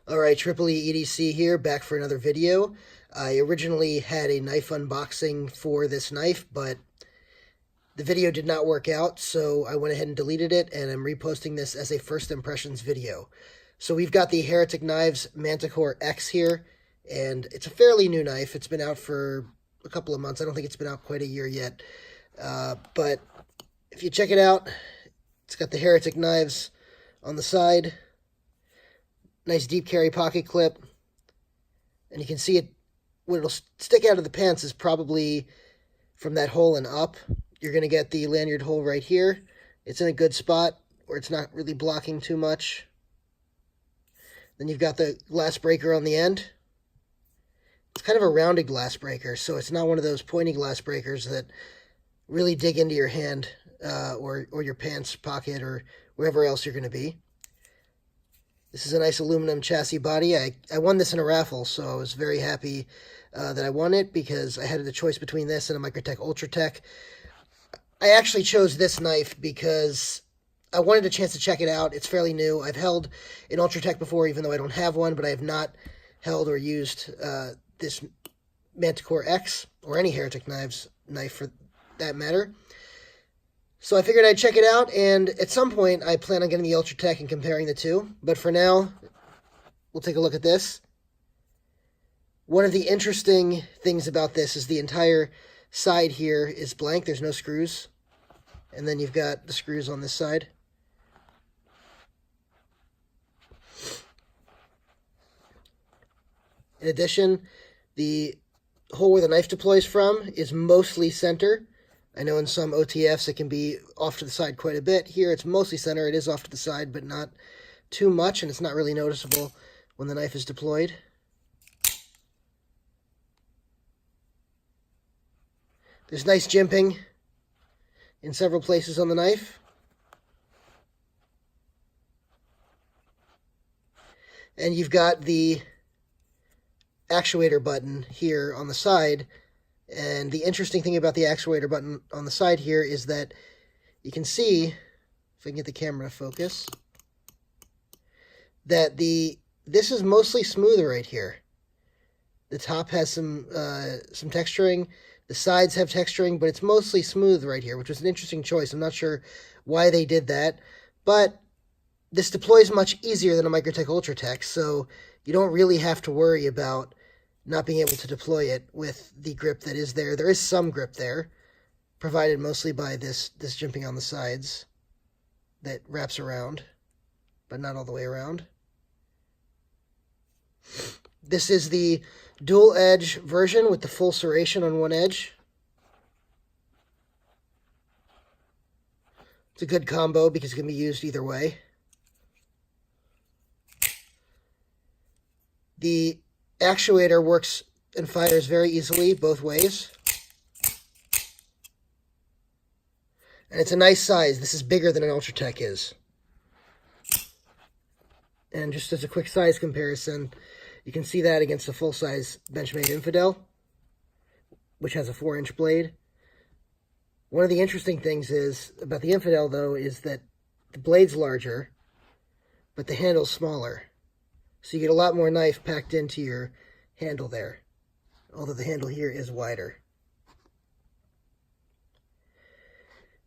Alright, Triple E EDC here, back for another video. I originally had a knife unboxing for this knife, but the video did not work out, so I went ahead and deleted it, and I'm reposting this as a first impressions video. So we've got the Heretic Knives Manticore X here, and it's a fairly new knife. It's been out for a couple of months. I don't think it's been out quite a year yet. But if you check it out, it's got the Heretic Knives on the side. Nice deep carry pocket clip, and you can see it, when it'll stick out of the pants is probably from that hole and up. You're going to get the lanyard hole right here. It's in a good spot where it's not really blocking too much. Then you've got the glass breaker on the end. It's kind of a rounded glass breaker, so it's not one of those pointy glass breakers that really dig into your hand or your pants pocket or wherever else you're going to be. This is a nice aluminum chassis body. I won this in a raffle, so I was very happy that I won it because I had the choice between this and a Microtech Ultratech. I actually chose this knife because I wanted a chance to check it out. It's fairly new. I've held an Ultratech before, even though I don't have one, but I have not held or used this Manticore X or any Heretic knife for that matter. So I figured I'd check it out, and at some point I plan on getting the Ultratech and comparing the two. But for now, we'll take a look at this. One of the interesting things about this is the entire side here is blank. There's no screws. And then you've got the screws on this side. In addition, the hole where the knife deploys from is mostly center. I know in some OTFs it can be off to the side quite a bit. Here it's mostly center. It is off to the side, but not too much, and it's not really noticeable when the knife is deployed. There's nice jimping in several places on the knife. And you've got the actuator button here on the side. And the interesting thing about the actuator button on the side here is that you can see, if I can get the camera to focus, that this is mostly smooth right here. The top has some texturing. The sides have texturing, but it's mostly smooth right here, which was an interesting choice. I'm not sure why they did that, but this deploys much easier than a Microtech Ultratech, so you don't really have to worry about not being able to deploy it with the grip that is there. There is some grip there, provided mostly by this jimping on the sides that wraps around, but not all the way around. This is the dual edge version with the full serration on one edge. It's a good combo because it can be used either way. The actuator works and fires very easily both ways. And it's a nice size. This is bigger than an Ultratech is. And just as a quick size comparison, you can see that against a full-size Benchmade Infidel, which has a 4-inch blade. One of the interesting things is about the Infidel, though, is that the blade's larger, but the handle's smaller. So you get a lot more knife packed into your handle there, although the handle here is wider.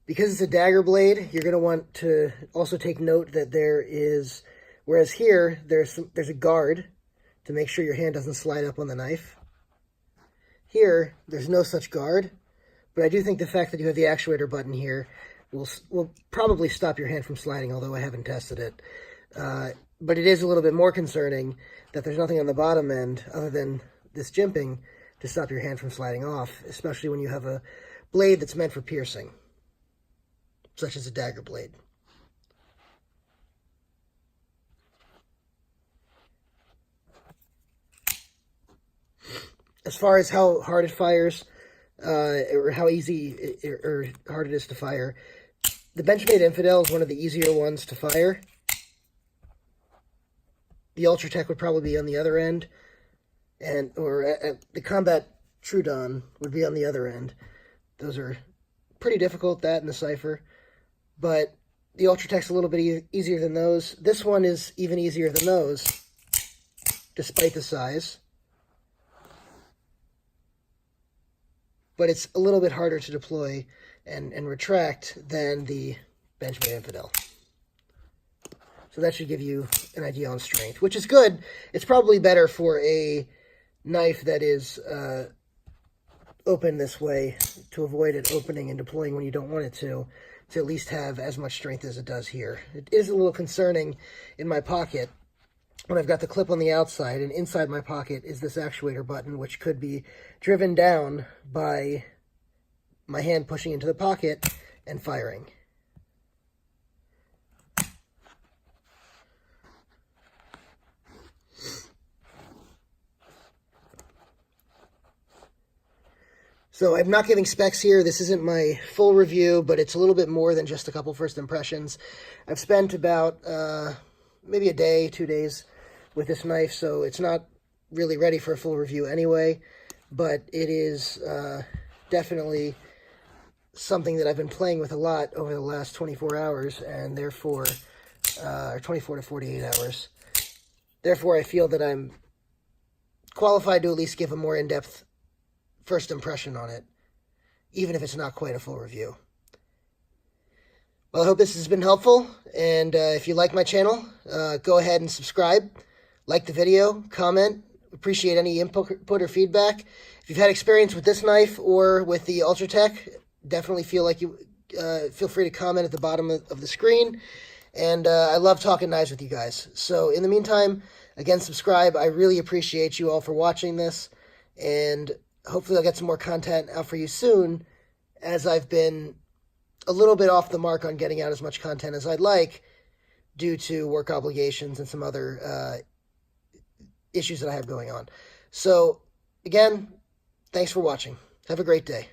Because it's a dagger blade, you're going to want to also take note that there is, whereas here, there's a guard to make sure your hand doesn't slide up on the knife. Here, there's no such guard, but I do think the fact that you have the actuator button here will probably stop your hand from sliding, although I haven't tested it. But it is a little bit more concerning that there's nothing on the bottom end other than this jimping to stop your hand from sliding off, especially when you have a blade that's meant for piercing, such as a dagger blade. As far as how hard it fires, or how easy or hard it is to fire, the Benchmade Infidel is one of the easier ones to fire. The Ultratech would probably be on the other end, or the Combat Trudon would be on the other end. Those are pretty difficult, that and the Cypher. But the Ultratech's a little bit easier than those. This one is even easier than those. despite the size. But it's a little bit harder to deploy and retract than the Benchmade Infidel. So that should give you an idea on strength, which is good. It's probably better for a knife that is open this way, to avoid it opening and deploying when you don't want it to at least have as much strength as it does here. It is a little concerning in my pocket when I've got the clip on the outside, and inside my pocket is this actuator button, which could be driven down by my hand pushing into the pocket and firing. So I'm not giving specs here. This isn't my full review, but it's a little bit more than just a couple first impressions. I've spent about maybe a day, 2 days with this knife, so it's not really ready for a full review anyway, but it is definitely something that I've been playing with a lot over the last 24 hours, and therefore, or 24 to 48 hours. Therefore, I feel that I'm qualified to at least give a more in-depth first impression on it, even if it's not quite a full review. Well, I hope this has been helpful, and if you like my channel, go ahead and subscribe, like the video, comment. Appreciate any input or feedback. If you've had experience with this knife or with the Ultratech, definitely feel free to comment at the bottom of the screen. And I love talking knives with you guys. So in the meantime, again, subscribe. I really appreciate you all for watching this, and hopefully I'll get some more content out for you soon, as I've been a little bit off the mark on getting out as much content as I'd like due to work obligations and some other issues that I have going on. So, again, thanks for watching. Have a great day.